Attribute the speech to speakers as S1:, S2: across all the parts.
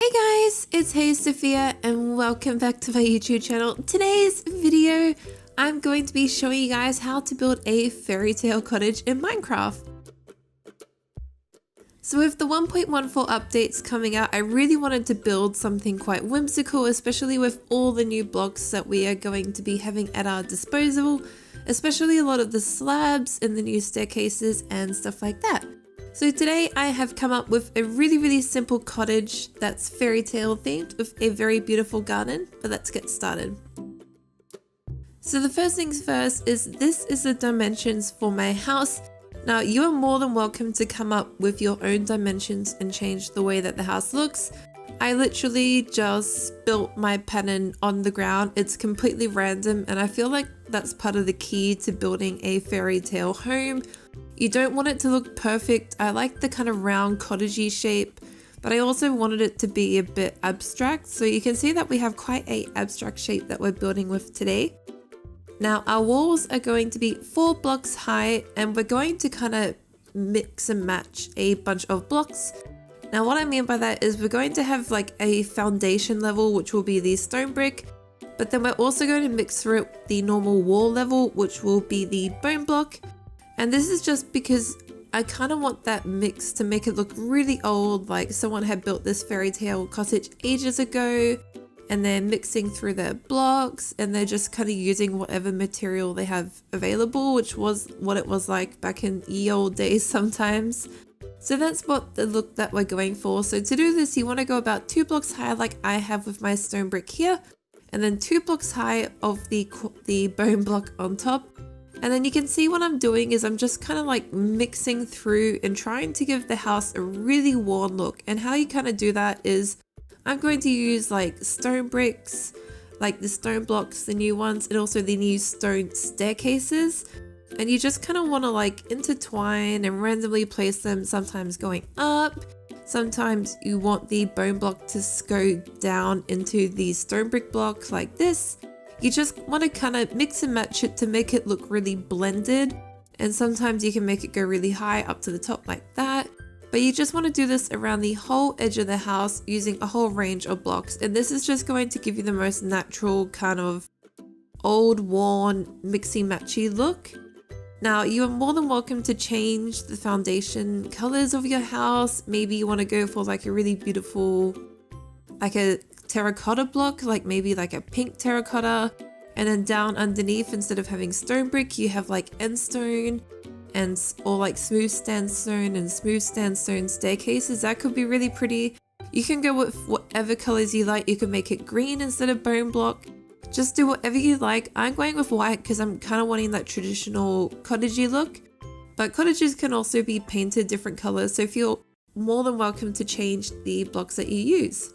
S1: Hey guys, it's HeySofia and welcome back to my YouTube channel. Today's video, I'm going to be showing you guys how to build a fairytale cottage in Minecraft. So with the 1.14 updates coming out, I really wanted to build something quite whimsical, especially with all the new blocks that we are going to be having at our disposal, especially a lot of the slabs and the new staircases and stuff like that. So today I have come up with a really simple cottage that's fairytale themed with a very beautiful garden, but let's get started. So the first things first is this is the dimensions for my house. Now you are more than welcome to come up with your own dimensions and change the way that the house looks. I literally just built my pattern on the ground. It's completely random and I feel like that's part of the key to building a fairytale home. You don't want it to look perfect. I like the kind of round cottagey shape, but I also wanted it to be a bit abstract. So you can see that we have quite an abstract shape that we're building with today. Now our walls are going to be 4 blocks high and we're going to kind of mix and match a bunch of blocks. Now what I mean by that is we're going to have like a foundation level, which will be the stone brick, but then we're also going to mix through the normal wall level, which will be the bone block. And this is just because I kind of want that mix to make it look really old, like someone had built this fairytale cottage ages ago and they're mixing through their blocks and they're just kind of using whatever material they have available, which was what it was like back in ye old days sometimes. So that's what the look that we're going for. So to do this, you want to go about 2 blocks high like I have with my stone brick here, and then 2 blocks high of the bone block on top. And then you can see what I'm doing is I'm just kind of like mixing through and trying to give the house a really worn look. And how you kind of do that is I'm going to use like stone bricks, like the stone blocks, the new ones, and also the new stone staircases. And you just kind of want to like intertwine and randomly place them, sometimes going up. Sometimes you want the bone block to go down into the stone brick block like this. You just want to kind of mix and match it to make it look really blended, and sometimes you can make it go really high up to the top like that. But you just want to do this around the whole edge of the house using a whole range of blocks, and this is just going to give you the most natural kind of old worn mixy matchy look. Now you are more than welcome to change the foundation colors of your house. Maybe you want to go for like a really beautiful, like a terracotta block, like maybe like a pink terracotta, and then down underneath, instead of having stone brick, you have like end stone or like smooth sandstone and smooth sandstone staircases. That could be really pretty. You can go with whatever colors you like. You can make it green instead of bone block. Just do whatever you like. I'm going with white because I'm kind of wanting that traditional cottagey look, but cottages can also be painted different colors, so feel more than welcome to change the blocks that you use.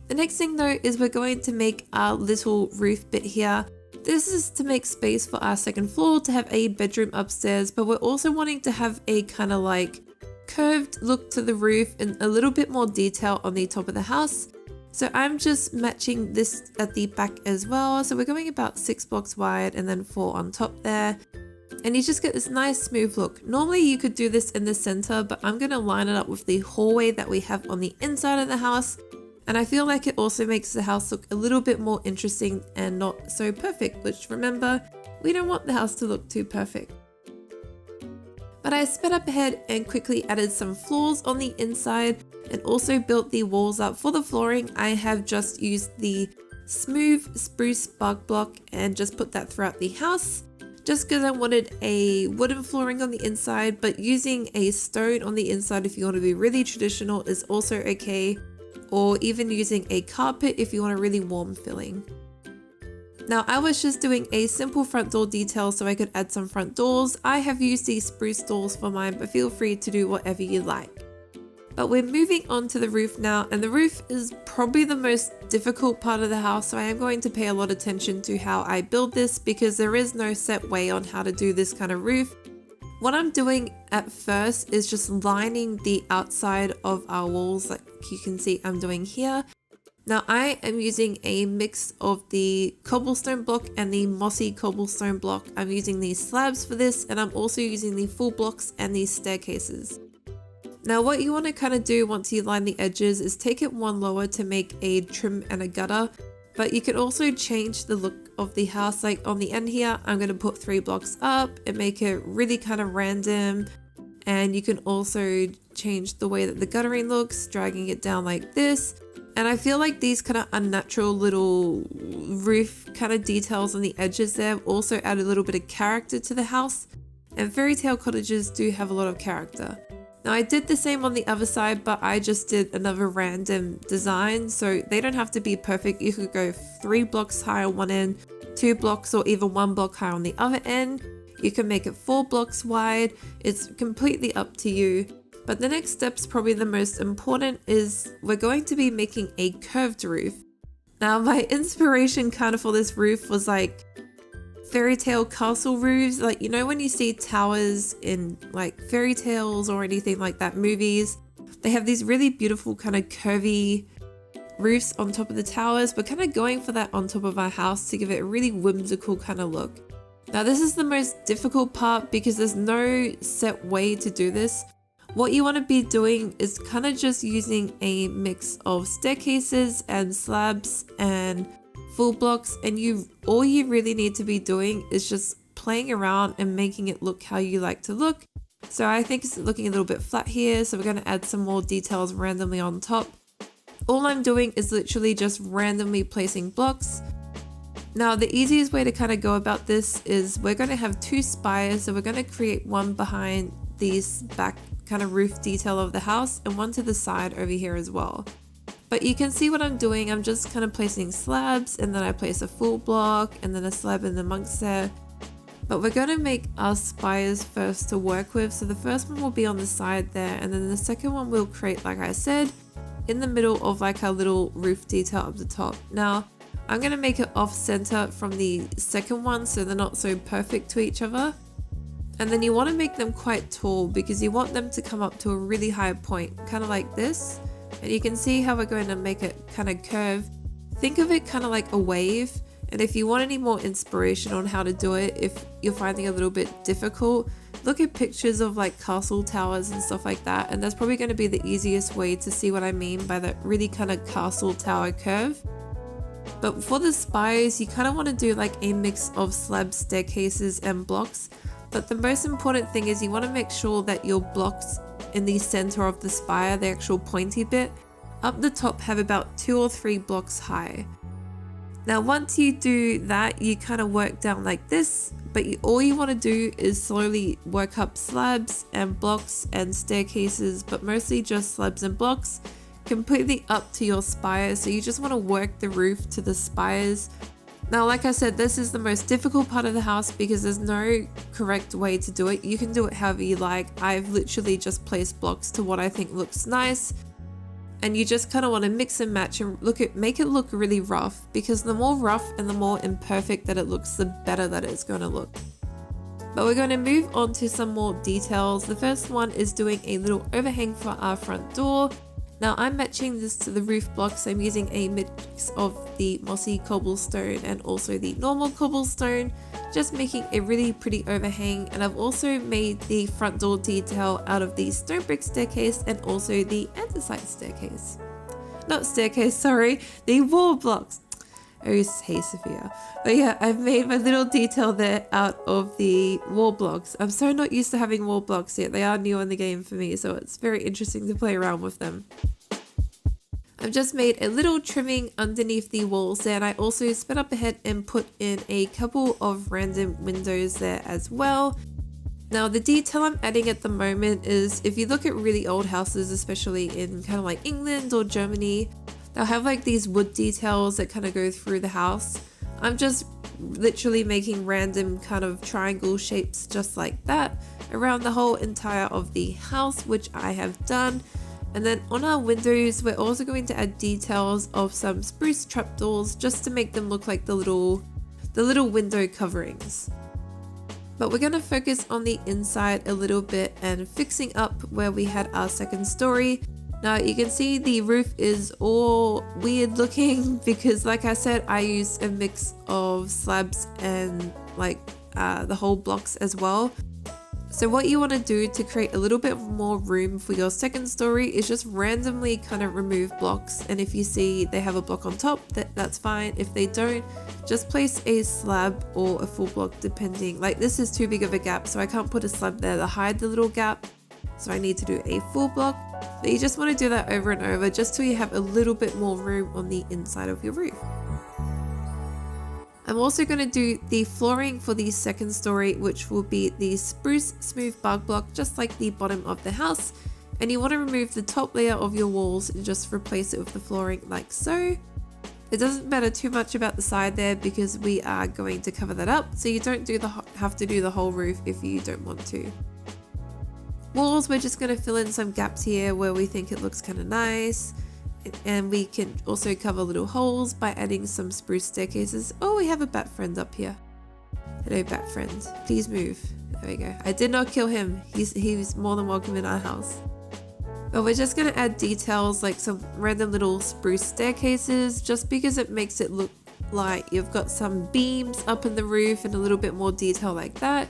S1: The next thing though is we're going to make our little roof bit here. This is to make space for our second floor to have a bedroom upstairs, but we're also wanting to have a kind of like curved look to the roof and a little bit more detail on the top of the house. So I'm just matching this at the back as well. So we're going about 6 blocks wide and then 4 on top there. And you just get this nice smooth look. Normally you could do this in the center, but I'm going to line it up with the hallway that we have on the inside of the house. And I feel like it also makes the house look a little bit more interesting and not so perfect, which remember, we don't want the house to look too perfect. But I sped up ahead and quickly added some floors on the inside and also built the walls up. For the flooring, I have just used the smooth spruce bark block and just put that throughout the house, just because I wanted a wooden flooring on the inside, but using a stone on the inside if you want to be really traditional is also okay, or even using a carpet if you want a really warm feeling. Now I was just doing a simple front door detail so I could add some front doors. I have used these spruce doors for mine, but feel free to do whatever you like. But we're moving on to the roof now, and the roof is probably the most difficult part of the house, so I am going to pay a lot of attention to how I build this because there is no set way on how to do this kind of roof. What I'm doing at first is just lining the outside of our walls like you can see I'm doing here. Now I am using a mix of the cobblestone block and the mossy cobblestone block. I'm using these slabs for this, and I'm also using the full blocks and these staircases. Now what you want to kind of do once you line the edges is take it one lower to make a trim and a gutter, but you can also change the look of the house. Like on the end here, I'm going to put 3 blocks up and make it really kind of random. And you can also change the way that the guttering looks, dragging it down like this. And I feel like these kind of unnatural little roof kind of details on the edges there also add a little bit of character to the house. And fairytale cottages do have a lot of character. Now I did the same on the other side, but I just did another random design, so they don't have to be perfect. You could go 3 blocks high on one end, 2 blocks, or even 1 block high on the other end. You can make it 4 blocks wide. It's completely up to you. But the next step's probably the most important, is we're going to be making a curved roof. Now my inspiration kind of for this roof was like fairytale castle roofs, like, you know, when you see towers in like fairy tales or anything like that movies, they have these really beautiful kind of curvy roofs on top of the towers. We're kind of going for that on top of our house to give it a really whimsical kind of look. Now this is the most difficult part because there's no set way to do this. What you want to be doing is kind of just using a mix of staircases and slabs and full blocks, and all you really need to be doing is just playing around and making it look how you like to look. So I think it's looking a little bit flat here, so we're going to add some more details randomly on top. All I'm doing is literally just randomly placing blocks. Now the easiest way to kind of go about this is we're going to have 2 spires, so we're going to create one behind this back kind of roof detail of the house and one to the side over here as well. But you can see what I'm doing. I'm just kind of placing slabs, and then I place a full block and then a slab in amongst there. But we're going to make our spires first to work with. So the first one will be on the side there, and then the second one we'll create, like I said, in the middle of like our little roof detail up the top. Now I'm going to make it off center from the second one so they're not so perfect to each other. And then you want to make them quite tall because you want them to come up to a really high point, kind of like this. And you can see how we're going to make it kind of curve. Think of it kind of like a wave. And if you want any more inspiration on how to do it, if you're finding it a little bit difficult, look at pictures of like castle towers and stuff like that. And that's probably going to be the easiest way to see what I mean by that really kind of castle tower curve. But for the spires, you kind of want to do like a mix of slabs, staircases, and blocks. But the most important thing is you want to make sure that your blocks in the center of the spire, the actual pointy bit, up the top have about 2 or 3 blocks high. Now once you do that, you kind of work down like this, but all you want to do is slowly work up slabs and blocks and staircases, but mostly just slabs and blocks, completely up to your spire. So you just want to work the roof to the spires. Now, like I said, this is the most difficult part of the house because there's no correct way to do it. You can do it however you like. I've literally just placed blocks to what I think looks nice. And you just kind of want to mix and match and make it look really rough, because the more rough and the more imperfect that it looks, the better that it's going to look. But we're going to move on to some more details. The first one is doing a little overhang for our front door. Now I'm matching this to the roof blocks. I'm using a mix of the mossy cobblestone and also the normal cobblestone, just making a really pretty overhang. And I've also made the front door detail out of the stone brick staircase and also the andesite staircase. Not staircase, sorry, the wall blocks. Oh, HeySofia. But yeah, I've made my little detail there out of the wall blocks. I'm so not used to having wall blocks yet. They are new in the game for me, so it's very interesting to play around with them. I've just made a little trimming underneath the walls there, and I also sped up ahead and put in a couple of random windows there as well. Now the detail I'm adding at the moment is, if you look at really old houses, especially in kind of like England or Germany, they'll have like these wood details that kind of go through the house. I'm just literally making random kind of triangle shapes just like that around the whole entire of the house, which I have done. And then on our windows, we're also going to add details of some spruce trapdoors just to make them look like the little window coverings. But we're going to focus on the inside a little bit and fixing up where we had our second story. Now you can see the roof is all weird looking because, like I said, I used a mix of slabs and like the whole blocks as well. So what you want to do to create a little bit more room for your second story is just randomly kind of remove blocks, and if you see they have a block on top, that's fine. If they don't, just place a slab or a full block depending. Like this is too big of a gap, so I can't put a slab there to hide the little gap, so I need to do a full block. But you just want to do that over and over just till you have a little bit more room on the inside of your roof. I'm also going to do the flooring for the second story, which will be the spruce smooth bark block, just like the bottom of the house. And you want to remove the top layer of your walls and just replace it with the flooring like so. It doesn't matter too much about the side there because we are going to cover that up, so you don't have to do the whole roof if you don't want to. Walls, we're just going to fill in some gaps here where we think it looks kind of nice. And we can also cover little holes by adding some spruce staircases. Oh, we have a bat friend up here. Hello, bat friend. Please move. There we go. I did not kill him. He's more than welcome in our house. But we're just going to add details like some random little spruce staircases just because it makes it look like you've got some beams up in the roof and a little bit more detail like that.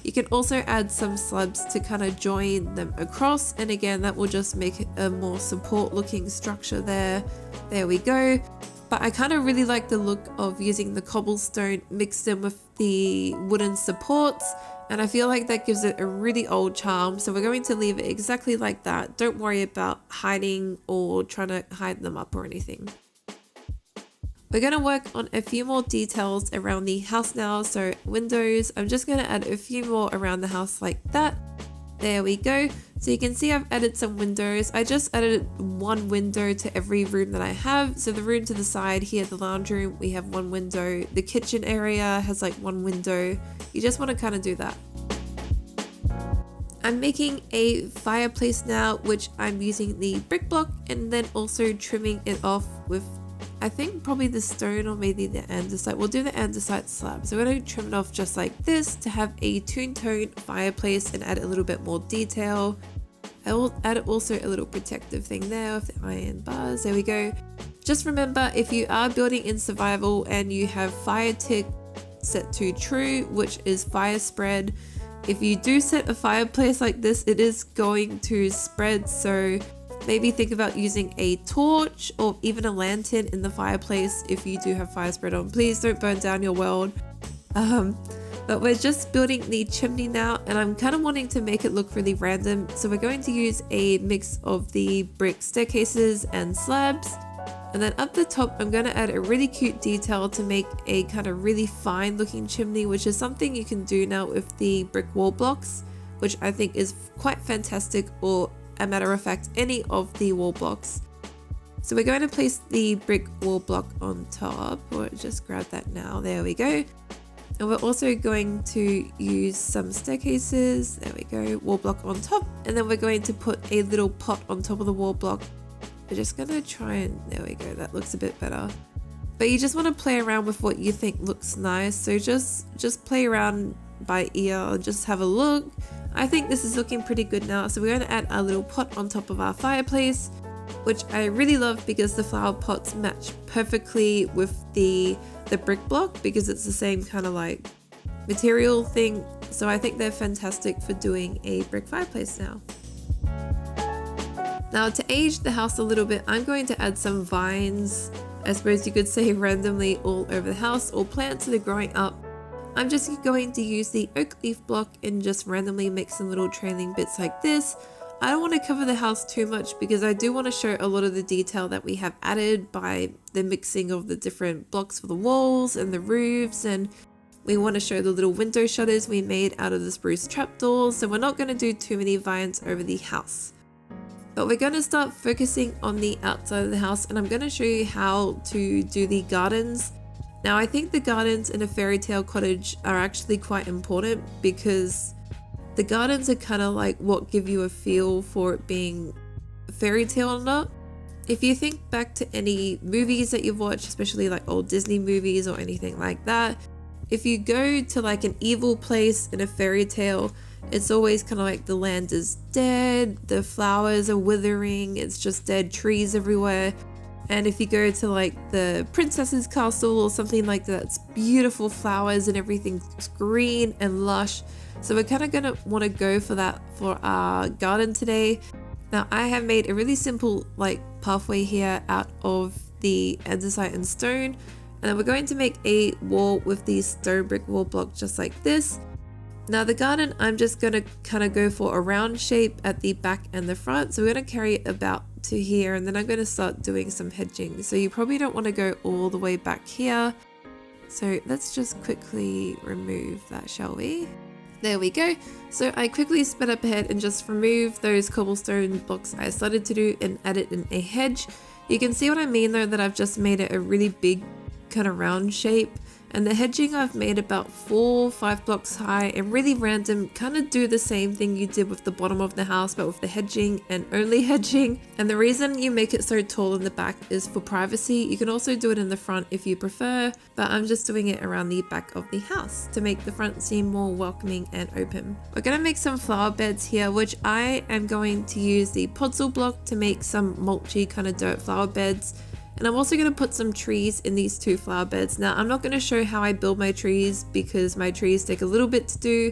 S1: You can also add some slabs to kind of join them across, and again that will just make it a more support looking structure there. There we go. But I kind of really like the look of using the cobblestone mixed in with the wooden supports, and I feel like that gives it a really old charm, so we're going to leave it exactly like that. Don't worry about hiding or trying to hide them up or anything. We're going to work on a few more details around the house now. So windows, I'm just going to add a few more around the house like that. There we go. So you can see I've added some windows. I just added one window to every room that I have. So the room to the side here, the lounge room, we have one window. The kitchen area has like one window. You just want to kind of do that. I'm making a fireplace now, which I'm using the brick block and then also trimming it off with, I think probably the stone or maybe the andesite. We'll do the andesite slab. So we're going to trim it off just like this to have a two-tone fireplace and add a little bit more detail. I will add also a little protective thing there with the iron bars. There we go. Just remember, if you are building in survival and you have fire tick set to true, which is fire spread, if you do set a fireplace like this, it is going to spread. So maybe think about using a torch or even a lantern in the fireplace if you do have fire spread on. Please don't burn down your world. But we're just building the chimney now, and I'm kind of wanting to make it look really random. So we're going to use a mix of the brick staircases and slabs. And then up the top, I'm going to add a really cute detail to make a kind of really fine looking chimney, which is something you can do now with the brick wall blocks, which I think is quite fantastic, or a matter of fact, any of the wall blocks. So we're going to place the brick wall block on top, or just grab that now. There we go. And we're also going to use some staircases. There we go. Wall block on top. And then we're going to put a little pot on top of the wall block. We're just going to try and, there we go. That looks a bit better. But you just want to play around with what you think looks nice. So just play around by ear, just have a look. I think this is looking pretty good now. So we're going to add our little pot on top of our fireplace, which I really love because the flower pots match perfectly with the brick block because it's the same kind of like material thing. So I think they're fantastic for doing a brick fireplace now. Now to age the house a little bit, I'm going to add some vines, I suppose you could say randomly all over the house, or plants that are growing up. I'm just going to use the oak leaf block and just randomly make some little trailing bits like this. I don't want to cover the house too much because I do want to show a lot of the detail that we have added by the mixing of the different blocks for the walls and the roofs, and we want to show the little window shutters we made out of the spruce trapdoors, so we're not going to do too many vines over the house. But we're going to start focusing on the outside of the house, and I'm going to show you how to do the gardens. Now I think the gardens in a fairy tale cottage are actually quite important because the gardens are kind of like what give you a feel for it being a fairy tale or not. If you think back to any movies that you've watched, especially like old Disney movies or anything like that, if you go to like an evil place in a fairy tale, it's always kind of like the land is dead, the flowers are withering, it's just dead trees everywhere. And if you go to like the princess's castle or something like that, it's beautiful flowers and everything's green and lush. So we're kind of going to want to go for that for our garden today. Now I have made a really simple like pathway here out of the andesite and stone. And then we're going to make a wall with these stone brick wall blocks just like this. Now the garden, I'm just going to kind of go for a round shape at the back and the front. So we're going to carry it about to here, and then I'm going to start doing some hedging. So you probably don't want to go all the way back here. So let's just quickly remove that, shall we? There we go. So I quickly sped up ahead and just removed those cobblestone blocks I started to do and added in a hedge. You can see what I mean though, that I've just made it a really big kind of round shape. And the hedging I've made about 4 or 5 blocks high and really random, kind of do the same thing you did with the bottom of the house but with the hedging and only hedging. And the reason you make it so tall in the back is for privacy. You can also do it in the front if you prefer, but I'm just doing it around the back of the house to make the front seem more welcoming and open. We're going to make some flower beds here, which I am going to use the podzol block to make some mulchy kind of dirt flower beds. And I'm also going to put some trees in these 2 flower beds. Now I'm not going to show how I build my trees because my trees take a little bit to do.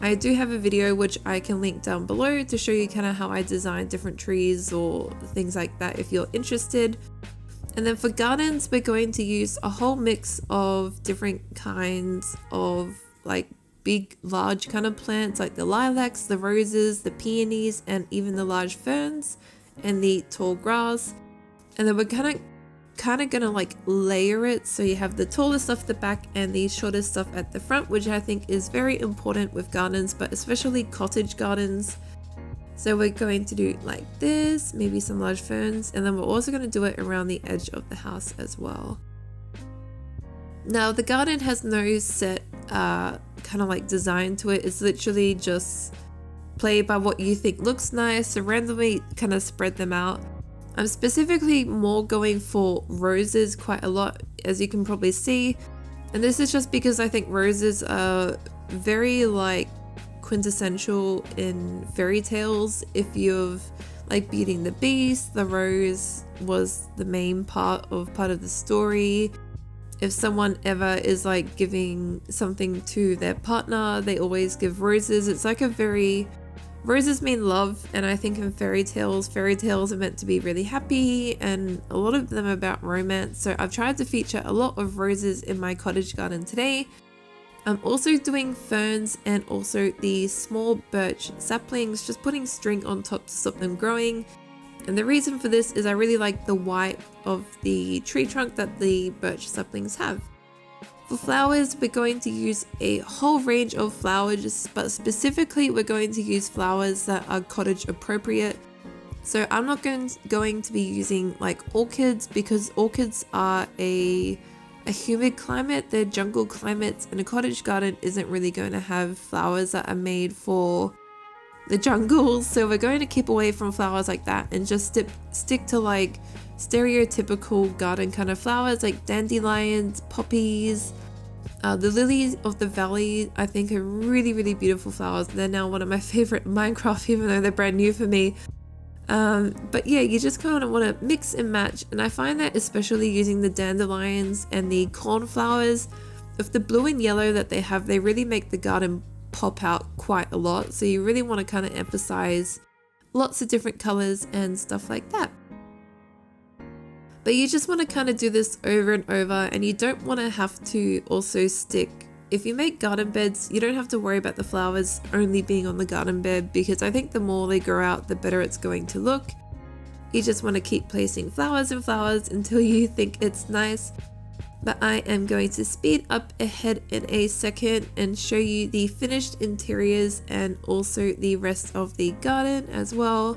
S1: I do have a video which I can link down below to show you kind of how I design different trees or things like that if you're interested. And then for gardens, we're going to use a whole mix of different kinds of like big, large kind of plants like the lilacs, the roses, the peonies, and even the large ferns and the tall grass. And then we're kind of gonna like layer it, so you have the tallest stuff at the back and the shortest stuff at the front, which I think is very important with gardens, but especially cottage gardens. So we're going to do like this, maybe some large ferns, and then we're also going to do it around the edge of the house as well. Now the garden has no set kind of like design to it. It's literally just play by what you think looks nice, so randomly kind of spread them out. I'm specifically more going for roses quite a lot, as you can probably see. And this is just because I think roses are very like quintessential in fairy tales. If you've like Beauty and the Beast, the rose was the main part of the story. If someone ever is like giving something to their partner, they always give roses. It's like a very... Roses mean love, and I think in fairy tales are meant to be really happy, and a lot of them are about romance. So I've tried to feature a lot of roses in my cottage garden today. I'm also doing ferns and also the small birch saplings, just putting string on top to stop them growing. And the reason for this is I really like the white of the tree trunk that the birch saplings have. For flowers, we're going to use a whole range of flowers, but specifically we're going to use flowers that are cottage appropriate. So I'm not going to be using like orchids, because orchids are a humid climate, they're jungle climates, and a cottage garden isn't really going to have flowers that are made for the jungle. So we're going to keep away from flowers like that and just stick to like stereotypical garden kind of flowers like dandelions, poppies, the lilies of the valley. I think are really, really beautiful flowers. They're now one of my favorite in Minecraft, even though they're brand new for me. But yeah, you just kind of want to mix and match, and I find that especially using the dandelions and the cornflowers, with the blue and yellow that they have, they really make the garden pop out quite a lot. So you really want to kind of emphasize lots of different colors and stuff like that. But you just want to kind of do this over and over, and you don't want to have to also stick. If you make garden beds, you don't have to worry about the flowers only being on the garden bed, because I think the more they grow out, the better it's going to look. You just want to keep placing flowers and flowers until you think it's nice. But I am going to speed up ahead in a second and show you the finished interiors and also the rest of the garden as well.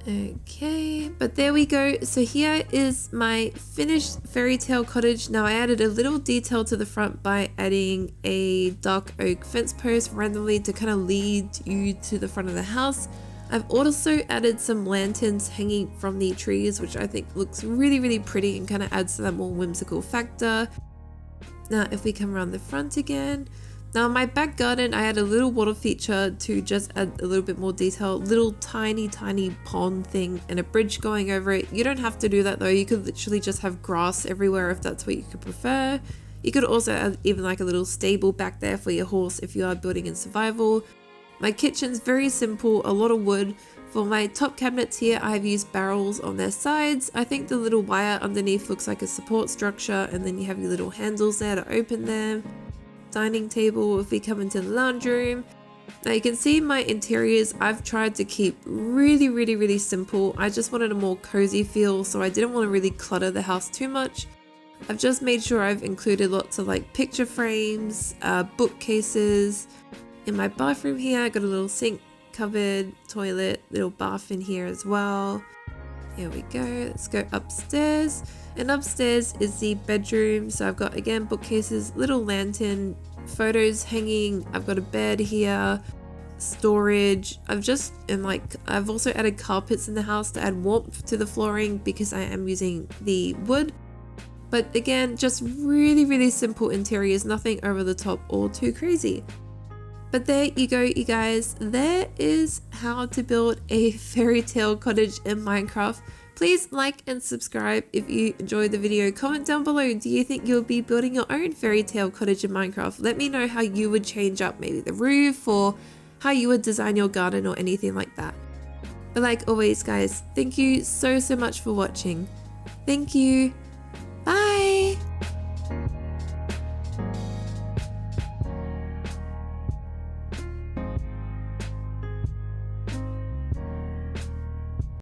S1: Okay, but there we go. So here is my finished Fairytale cottage. Now I added a little detail to the front by adding a dark oak fence post randomly to kind of lead you to the front of the house. I've also added some lanterns hanging from the trees, which I think looks really, really pretty and kind of adds to that more whimsical factor. Now if we come around the front again, Now in my back garden, I had a little water feature to just add a little bit more detail, little tiny pond thing and a bridge going over it. You don't have to do that though, you could literally just have grass everywhere if that's what you could prefer. You could also add even like a little stable back there for your horse if you are building in survival. My kitchen's very simple, a lot of wood. For my top cabinets here, I have used barrels on their sides. I think the little wire underneath looks like a support structure, and then you have your little handles there to open them. Dining table if we come into the lounge room. Now you can see my interiors, I've tried to keep really simple. I just wanted a more cozy feel, so I didn't want to really clutter the house too much. I've just made sure I've included lots of like picture frames, bookcases. In my bathroom here, I got a little sink, cupboard, toilet, little bath in here as well. Here we go, let's go upstairs. And upstairs is the bedroom. So I've got, again, bookcases, little lantern, photos hanging. I've got a bed here, storage. I've also added carpets in the house to add warmth to the flooring because I am using the wood. But again, just really simple interiors, nothing over the top or too crazy. But there you go, you guys. There is how to build a fairy tale cottage in Minecraft. Please like and subscribe if you enjoyed the video. Comment down below, do you think you'll be building your own fairy tale cottage in Minecraft? Let me know how you would change up maybe the roof or how you would design your garden or anything like that. But like always guys, thank you so much for watching. Thank you. Bye.